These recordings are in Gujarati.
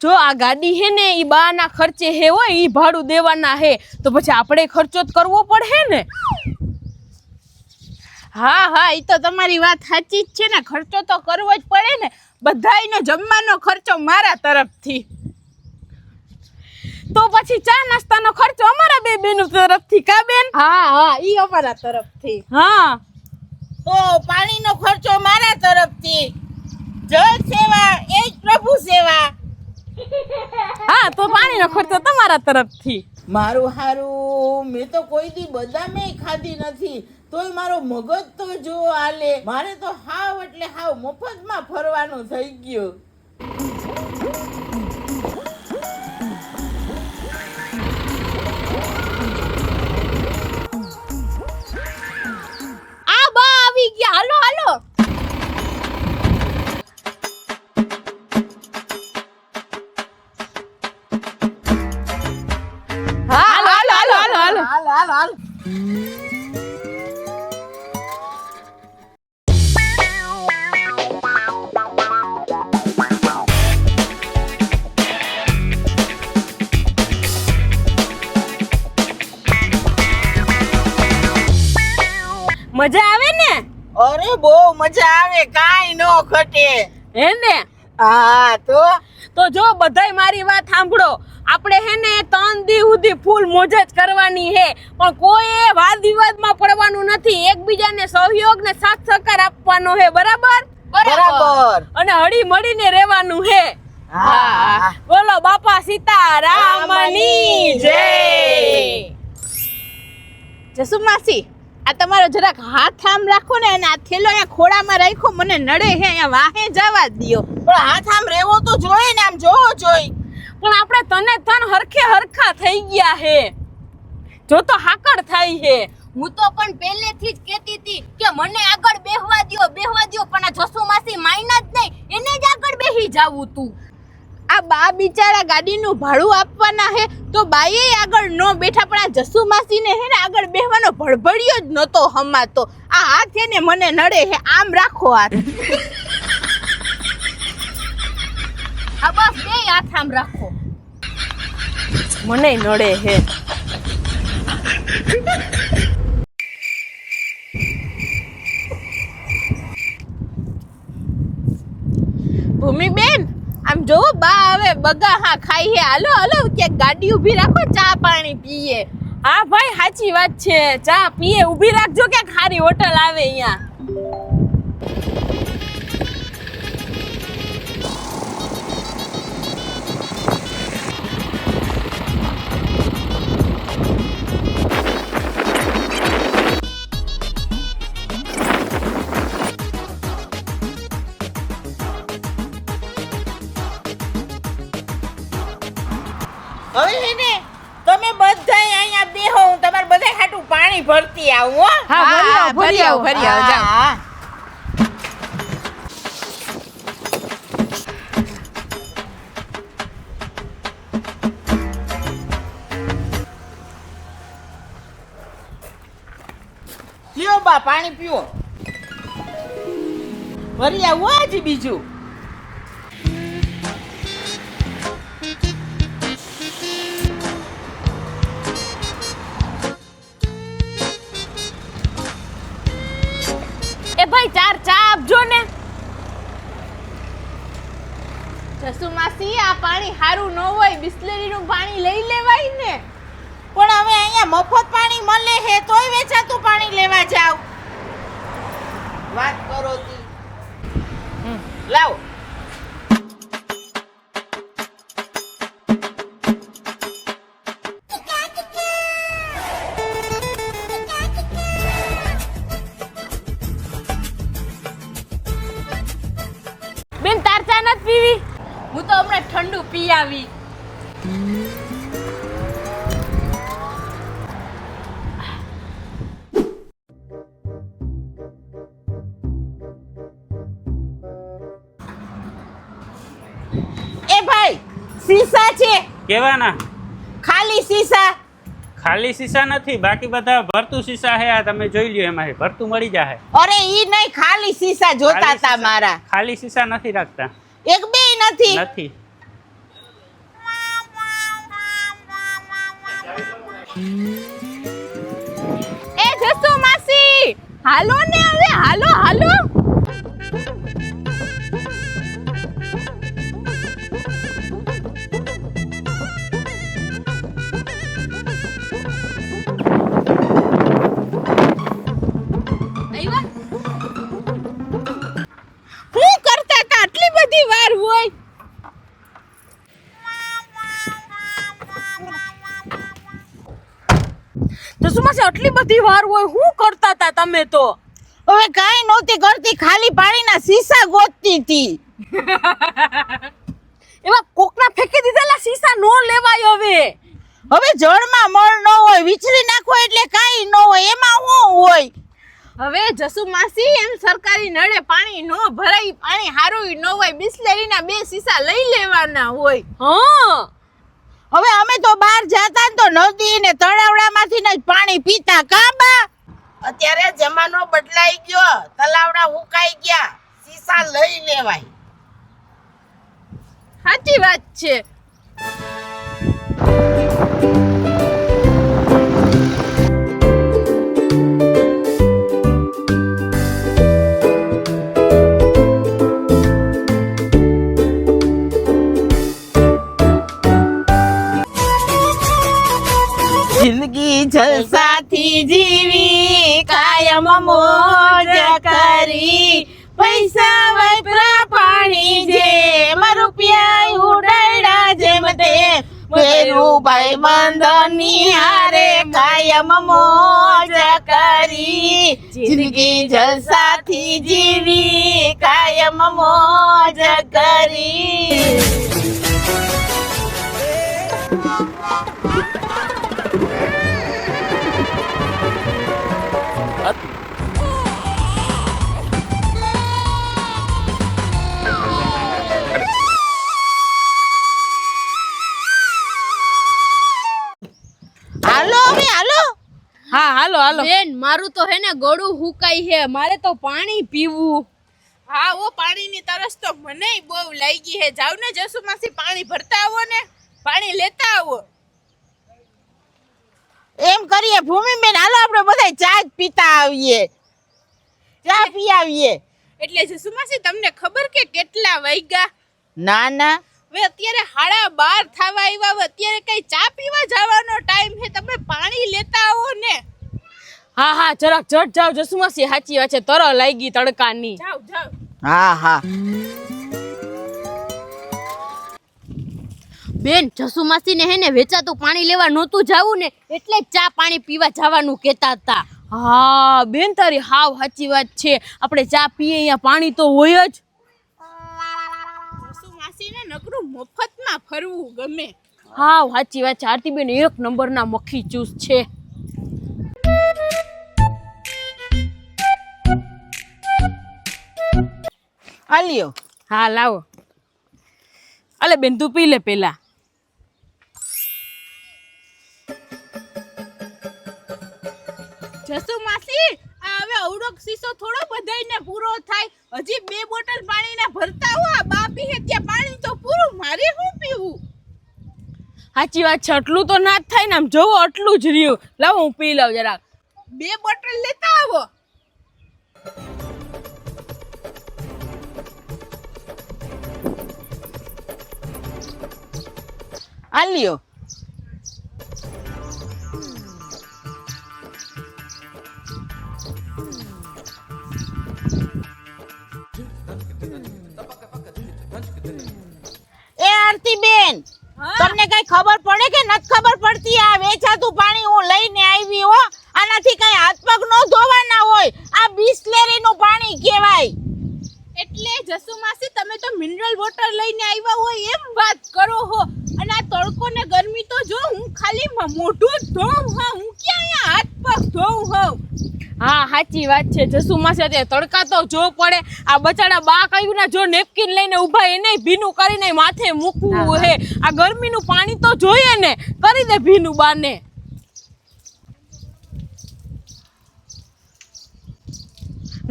જો આ ગાડી હે ને ઈ બાના ખર્ચે હે હોય ઈ ભાડું દેવાના હે તો પછી આપણે ખર્ચો જ કરવો પડે ને. હા ઈ તો તમારી વાત સાચી જ છે ને, ખર્ચો તો કરવો જ પડે ને. બધાયનો જમવાનો ખર્ચો મારા તરફથી. તો પછી ચા નાસ્તાનો ખર્ચો અમારા બે બેનો તરફથી કા બેન? હા ઈ અમારા તરફથી. હા તો પાણીનો ખર્ચો મારા તરફથી. જળ સેવા એ જ પ્રભુ સેવા. હા તો પાણીનો ખર્ચો તમારા તરફથી. મારું હારું મેં તો કોઈ દી બદામે ખાધી નથી, તોય મારો મગજ તો જો હાલે. મારે તો હાવ એટલે હાવ મફતમાં ફરવાનું થઈ ગયું. આ બા આવી ગયા, હાલો હાલો. હાલો હાલો હાલો હાલો હાલો. હાલ. મજા આવે ને? અરે બહુ મજા આવે, કાંઈ નો ઘટે. હે ને? હા તો જો બધાય મારી વાત સાંભળો. આપણે હે ને 3 દી સુધી ફૂલ મોજ જ કરવાની હે, પણ કોઈ વાદ વિવાદમાં પડવાનું નથી. એકબીજાને સહયોગ ને સાથ સહકાર આપવાનો હે. બરાબર? બરાબર. અને હળી મળીને રહેવાનું હે. હા. બોલો બાપા સીતારામની જય. જસુ માસી, આ તમારો જરાક હાથ આમ રાખો ને, અને આ થેલો અહીંયા ખોળામાં રાખ્યો, મને નડે હે. અહીંયા વાહે જવા દ્યો. પણ હાથ આમ રહેવો તો જોઈએ ને, આમ જોવો જોઈ. પણ આપણે તને તન હરખે હરખા થઈ ગયા હે. જો તો હાકડ થાય હે. હું તો પણ પહેલેથી જ કહેતી હતી કે મને આગળ બેહવા દ્યો, પણ આ જસુ માસી માયના જ નહીં, એને જ આગળ બેહી જાવું તું. આ બા બિચારા ગાડીનું ભાડું આપવાના હે તો બાઈએ આગળ નો બેઠા, પણ આ જસુ માસીને હે ને આગળ બેહવાનો ભડભડિયો જ નતો હમાતો. આ હાથ હે ને મને નડે હે, આમ રાખો હાથ. આ બસ બે હાથ આમ રાખો. મને નડે હે. ભૂમિબેન, આમ જોવો બા હવે બગા હા ખાઈ હે. હાલો હાલો ક્યાંક ગાડી ઊભી રાખો, ચા પાણી પીએ. હા ભાઈ સાચી વાત છે. ચા પીએ ઊભી રાખજો કે ખારી હોટલ આવે અહીંયા. હવે હે ને તમે બધાય અહીંયા બેહો, હું તમારે બધાય હાટું પાણી ભરતી આવું હો. હા ભરી આવો ભરી આવો જાઓ. હા. લ્યો બા પાણી પીવો. ભરી આવું હો હજી બીજું. એ ભાઈ 4 ચા આપજો ને. જસુ માસી, આ પાણી હારું ન હોય, બિસ્લેરીનું પાણી લઈ લેવાય ને. પણ હવે અહીંયા મફત પાણી મળે હે તોય વેચાતું પાણી લેવા જાવ. વાત કરો તી. લાવો. બેન તાર ચા નથી પીવી? હું તો હમણાં ઠંડુ પી આવી. એ ભાઈ સીસા છે? કેવાના? ખાલી સીસા. ખાલી સીસા નથી, બાકી બધા ભરતું સીસા હે. આ તમે જોઈ લ્યો, એમાં ભરતું મળી જાય. અરે ઈ નહીં, ખાલી સીસા જોતા તા મારા. ખાલી સીસા નથી રાખતા. એક બે નથી. નથી. એ જસુ માસી, હાલો ને હવે, હાલો હાલો. શું કરતા હતા આટલી બધી વાર હોય? જસુમાસી આટલી બધી વાર હોય શું કરતા હતા તમે તો? હવે કાંઈ નહોતી કરતી, ખાલી પાણીના સીસા ગોતતી હતી. એવા કોકના ફેંકી દીધેલા સીસા નો લેવાય હવે. હવે જળમાં મળ ન હોય, વિચરી નાખો એટલે કાંઈ ન હોય, એમાં શું હોય? હવે જસુ માસી, એમ સરકારી નળે પાણી નો ભરાય, પાણી હારું ન હોય, બિસ્લેરીના 2 સીસા લઈ લેવાના હોય. હા હવે અમે તો બહાર જાતા ને તો નદી ને તળાવડામાંથી જ પાણી પીતા. કાબા અત્યારે જમાનો બદલાઈ ગયો, તલાવડા હુકાઈ ગયા, સીસા લઈ લેવાય. સાચી વાત છે. જિંદગી જલસાથી જીવી, કાયમ મોજ કરી, પૈસા વપરા પાણી જેમ, રૂપિયા ઉડાડ્યા જેમ તેમ, મેરું ભાઈ બંધની હારે કાયમ મોજ કરી, જિંદગી જલસાથી જીવી, કાયમ મોજ કરી. હાલો હવે હાલો. હા હાલો હાલો. બેન મારું તો હે ને ગળું હુકાઈ છે, મારે તો પાણી પીવું. હા, ઓ પાણીની તરસ તો મને બહુ લાગી હે. જાવ ને જસુ માસી, પાણી ભરતા આવો ને, પાણી લેતા આવો. એમ કરીએ ભૂમિબેન, હાલો આપણે બધા ચા જ પીતા આવીએ, ચા પી આવીએ. એટલે જસુ માસી, તમને ખબર કે કેટલા વાગ્યા? ના ના, હવે અત્યારે 12:30 થવા આવ્યા. હવે અત્યારે કઈ ચા પીવા જવાનો ટાઈમ છે? તમે પાણી લેતા આવો ને. હા હા જરાક ઝટ જાવ જસુમાસી, સાચી વાત છે, તર લાગી તડકાની. જાવ જાવ. હા હા. બેન જસુમાસીને હે ને વેચાતું પાણી લેવા નહોતું જાવું ને, એટલે જ ચા પાણી પીવા જવાનું કહેતા હતા. હા બેન તારી હાવ સાચી વાત છે, આપણે ચા પીએ અહીંયા પાણી તો હોય જ. જસુ માસીને નકરું મફતમાં ફરવું ગમે. હાવ સાચી વાત છે, આરતીબેન 1 નંબરના મક્ખી ચૂસ છે. આલ્યો. હા લાવો. અલે બેન તું પી લે પેલા. જસુ માસી, આ હવે અવડોક સીસો થોડો બધાયને પૂરો થાય. હજી 2 બોટલ પાણીના ભરતા હો. આ બા પીએ ત્યાં પાણી તો પૂરું, મારે શું પીવું? સાચી વાત છે, આટલું તો ના જ થાય ને, આમ જોવો આટલું જ રહ્યું. લાવો હું પી લઉં જરાક. 2 બોટલ લેતા આવો. આલ્યો. એ આરતીબેન, તમને કઈ ખબર પડે કે નથી ખબર પડતી? આ વેચાતું પાણી હું લઈને આવી હો. આનાથી કઈ હાથ પગ નો ધોવાના હોય, આ બિસ્લેરીનું પાણી કહેવાય. એટલે જસુ માસી, તમે તો મિનરલ વોટર લઈને આવ્યા હોય એમ વાત કરો હો. અને આ તડકો ને ગરમી તો જો, હું ખાલી મોઢું જ ધોઉં હા, હું ક્યાં અહીંયા હાથ પગ ધોઉં હોઉં? હા સાચી વાત છે જસુમાસી, અત્યારે તડકા તો જો પડે. આ બચાડા બા કહ્યું ને, જો નેપકિન લઈને ઊભા એને ભીનું કરીને માથે મૂકવું હે. આ ગરમીનું પાણી તો જોઈએ ને, કરી દે ભીનું બાને.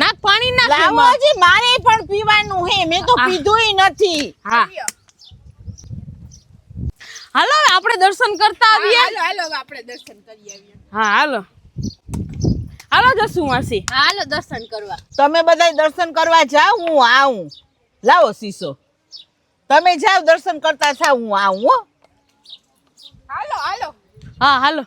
નાક પાણી નાખ લાવો એમાં. હજી મારે પણ પીવાનું હે, મેં તો પીધુંય નથી. હા હાલો હવે આપણે દર્શન કરતા આવીએ. હાલો હાલો હવે આપણે દર્શન કરી આવીએ. હા હાલો હાલો જસુ માસી. હાલો દર્શન કરવા. તમે બધા દર્શન કરવા જાઓ, હું આવું. લાવો શીશો. તમે જાઓ દર્શન કરતા થાવ, હું આવું હો. હાલો હાલો. હા હાલો.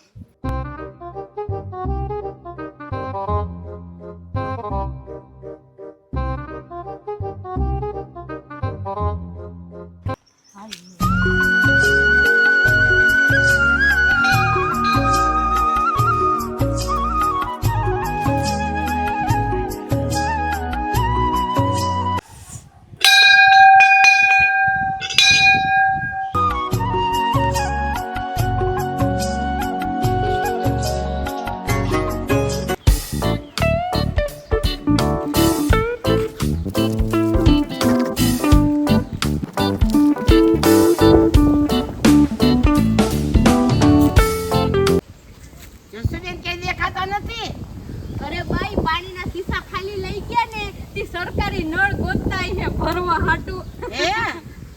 જસુબેન કે દેખાતા નથી. અરે ભાઈ પાણીના ખિસ્સા ખાલી લઈ ગયા ને તે સરકારી નળ ગોતતા હે ભરવા હાટુ. હે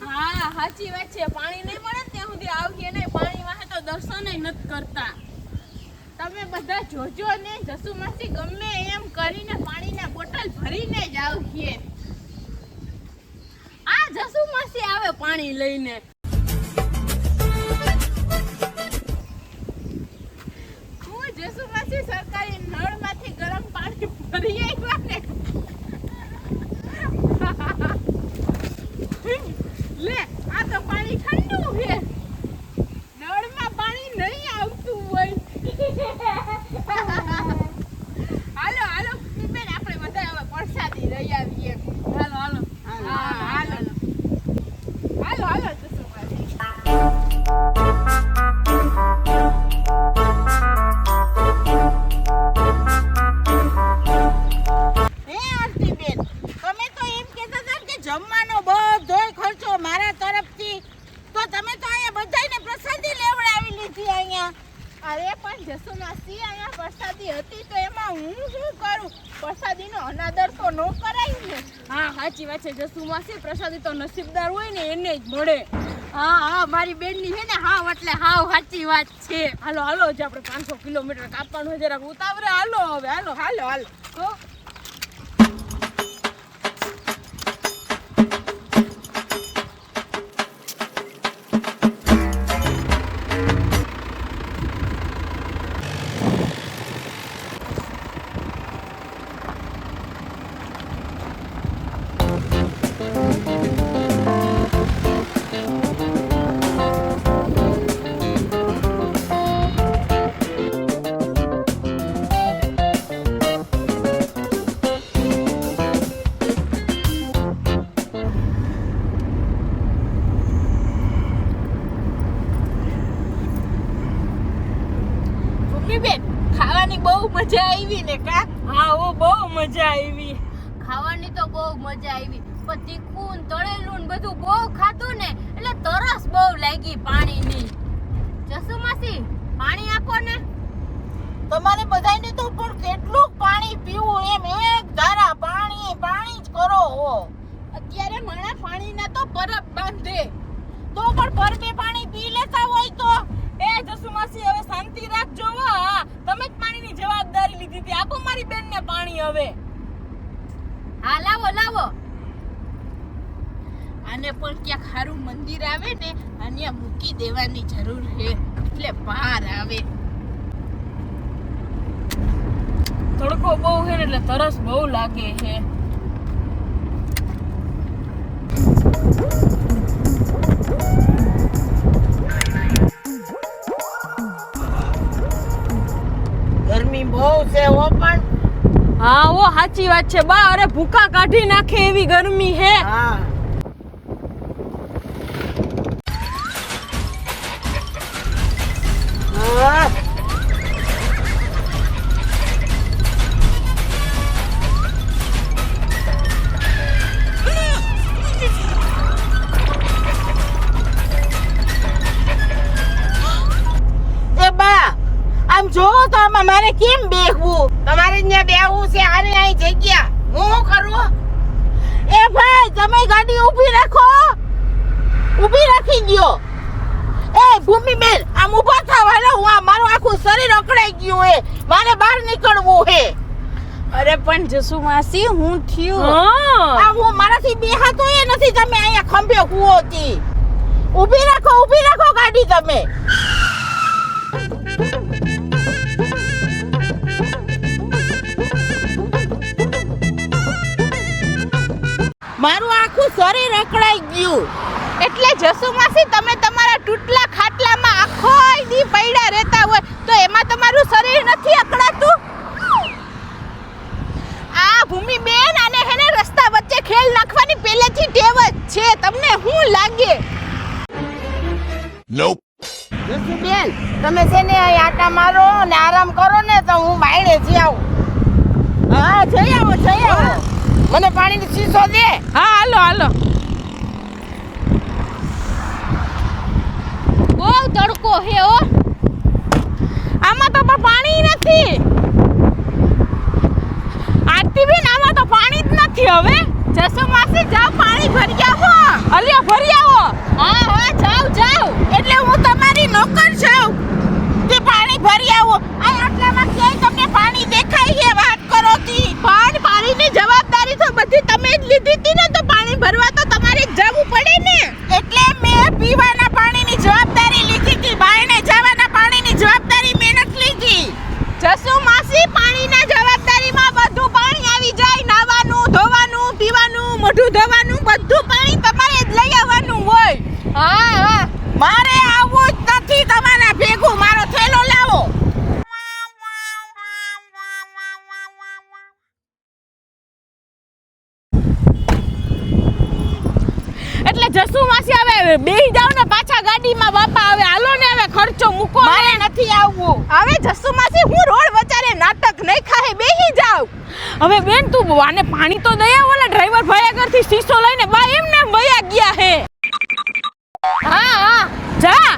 હા સાચી વાત છે. પાણી નહીં મળે ને ત્યાં સુધી આવીએ નહીં. પાણી વાહે તો દર્શન નથી કરતા. તમે બધા જોજો ને જસુ માસી ગમે એમ કરીને પાણીના બોટલ ભરીને જ આવીએ. આ જસુ માસી આવે પાણી લઈને. હું જસુ માસી સરકારી નળમાંથી ગરમ પાણી ભરી આવ્યા ને. લે આ તો પાણી ઠંડુ છે. નળમાં પાણી નહીં આવતું હોય. હાલો હાલો બેન આપણે બધા હવે પ્રસાદી લઈ આવીએ. હાલો હાલો. હા હાલો હાલો હાલો જસુ માસી. હે આરતીબેન, તમે તો એમ કહેતા હતા કે જમવાનો બધોય ખર્ચો મારા તરફથી. તો તમે તો અહીંયા બધાયને પ્રસાદી લેવડાવી લીધી અહીંયા. અરે પણ જસુ માસી અહીંયા પ્રસાદી હતી તો એમાં હું શું કરું? પ્રસાદીનો અનાદર તો ન કરાય ને. હા સાચી વાત છે જસુ માસી. પ્રસાદી તો નસીબદાર હોય ને એને જ મળે. હા હા મારી બેનની છે ને હાવ એટલે હાવ સાચી વાત છે. હાલો હાલો જે આપણે 500 કિલોમીટર કાપવાનું હોય જરાક ઉતાવળે હાલો હવે હાલો. હાલો હાલો તો બેન ખાવાની બહુ મજા આવી ને કા? હા ઓ બહુ મજા આવી. ખાવાની તો બહુ મજા આવી પણ તીખું ને તળેલું ને બધું બહુ ખાધું ને એટલે તરસ બહુ લાગી પાણીની. જસુ માસી પાણી આપો ને. તમારે બધાયને તો પણ કેટલું પાણી પીવું એમ એક ધારા પાણી પાણી જ કરો હો. અત્યારે મારા પાણીના તો પરબ બાંધે. તો પણ પરબે પાણી પી લેતા હોય તો એ જસુ માસી હવે શાંતિ રાખજો. હા તમે જ પાણીની જવાબદારી લીધી હતી. આપો મારી બેનને પાણી હવે. હા લાવો લાવો. આને પણ ક્યાંક સારું મંદિર આવે ને અહીંયા મૂકી દેવાની જરૂર છે એટલે બહાર આવે. તડકો બહુ છે ને એટલે તરસ બહુ લાગે છે. ગરમી બહુ છે હો. પણ હા ઓ સાચી વાત છે બા. અરે ભૂકા કાઢી નાખે એવી ગરમી હે. હા હા જોવો તો આમાં મારે કેમ બેહવું? તમારે ત્યાં બેહવું છે આને અહીં જગ્યા હું કરું? એ ભાઈ તમે ગાડી ઊભી રાખો, ઊભી રાખી દ્યો. એ ભૂમિબેન આમ ઊભા થાવ હાલો હું આ મારું આખું શરીર અકળાઈ ગયું હે મારે બહાર નીકળવું હે અરે પણ જસુ માસી હું થયું હા આ હું મારાથી બેહાતો એ નથી તમે અહીંયા ખંભે હુઓ તી ઊભી રાખો ગાડી તમે મારું આખું શરીર અકળાઈ ગયું એટલે જસુ માસી તમે તમારા તૂટલા ખાટલામાં આખો દી પડ્યા રહેતા હોય તો એમાં તમારું શરીર નથી અકળાતું આ ભૂમિબેન આને હેને રસ્તા વચ્ચે ખેલ નાખવાની પહેલેથી ટેવ જ છે તમને શું લાગે બેન તમે છે ને અહીં આટા મારો ને આરામ કરો ને તો હું બાયણે જઈ આવું હા જઈ આવો મને પાણીની શીશો દે હા હાલો બહુ તડકો હે ઓ આમાં તો પણ પાણી નથી આરતી બેન આમાં તો પાણી જ નથી હવે જસુ માસી જાઓ પાણી ભરી આવો અલ્યા ભરી આવો હા જાઓ એટલે હું તમારી નોકર છું તે પાણી ભરી આવો આ આટલામાં ક્યાંય તમને પાણી દેખાય છે વાત કરો તી પણ પાણીની જવાબદારી તો બધી તમે જ લીધી હતી ને તો પાણી ભરવા તો તમારે જ જવું પડે ને એટલે મેં પીવાના પાણીની જવાબદારી લીધી હતી બાયણે જવાના પાણીની જવાબદારી મેં નથી લીધી જસુ માસી પાણીના જવાબદારીમાં બધું પાણી આવી જાય નાવાનું ધોવાનું પીવાનું મોઢું ધોવાનું બધું પાણી તમારે જ લઈ આવવાનું હોય હા મારે આવું જ નથી તમારા ભેગું મારો થેલો લાવો એટલે જસુ માસી હવે બેહી જાવ ને પાછા ગાડીમાં બાપા હવે હાલો ને હવે ખર્ચો મૂકો મારે નથી આવવું હવે જસુ માસી હું રોડ વચારે નાટક નહીં ખાહે બેહી જાવ હવે બેન તું આને પાણી તો દઈ આવ ઓલા ડ્રાઈવર ભાઈ આગળથી શીશો લઈને બા એમને એમ વયા ગયા હે હા જા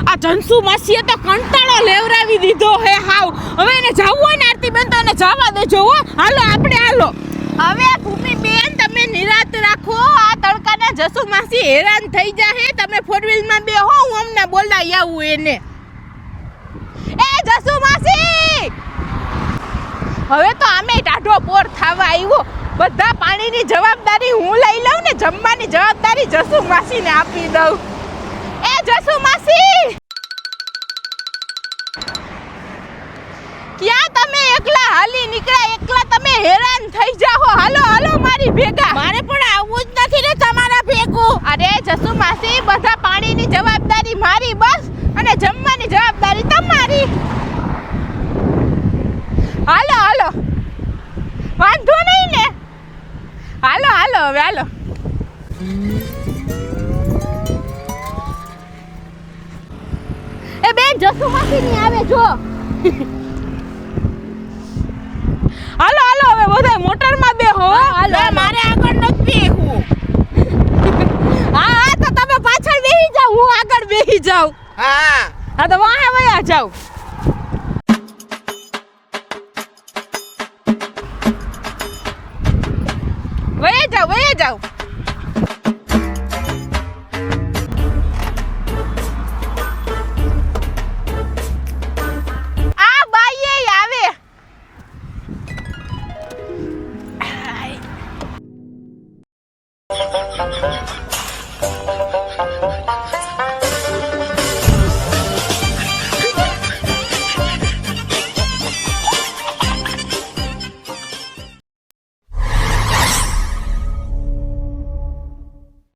આ જંસુ માસીએ તો કંટાળો લેવરાવી દીધો હે હાવ હવે એને જાવું હોય ને આરતી બેન તો એને જવા દેજો હો હાલો હવે ભૂમિબેન તમે નિરાત રાખો આ તડકાના જસુ માસી હેરાન થઈ જાહે તમે ફોર વ્હીલમાં બેહો હું અમને બોલાવી આવું એને એ જસુ માસી હવે તો આમે ટાઢો પોર થાવા આવ્યો બધા પાણીની જવાબદારી હું લઈ લઉં ને જમવાની જવાબદારી જસુ માસીને આપી દઉં એ જસુ માસી ક્યાં તમે એકલા હાલી નીકળ્યા એકલા તમે હેરાન થઈ જાઓ હાલો મારી ભેગા મારે પણ આવવું જ નથી ને તમારા ભેગું અરે જસુ માસી બધા પાણીની જવાબદારી મારી બસ અને જમવાની જવાબદારી તમારી હાલો વાંધો નહીં ને હાલો હવે હાલો એ બેન જસુ માસી ની આવે જો હાલો હવે બધા મોટરમાં બેહો મારે આગળ નથી બેહવું હા તો તમે પાછળ બેહી જાવ હું આગળ બેહી જાઉં હા તો વાહે વયા જાવ વયા જાવ આ બાઈએ આવે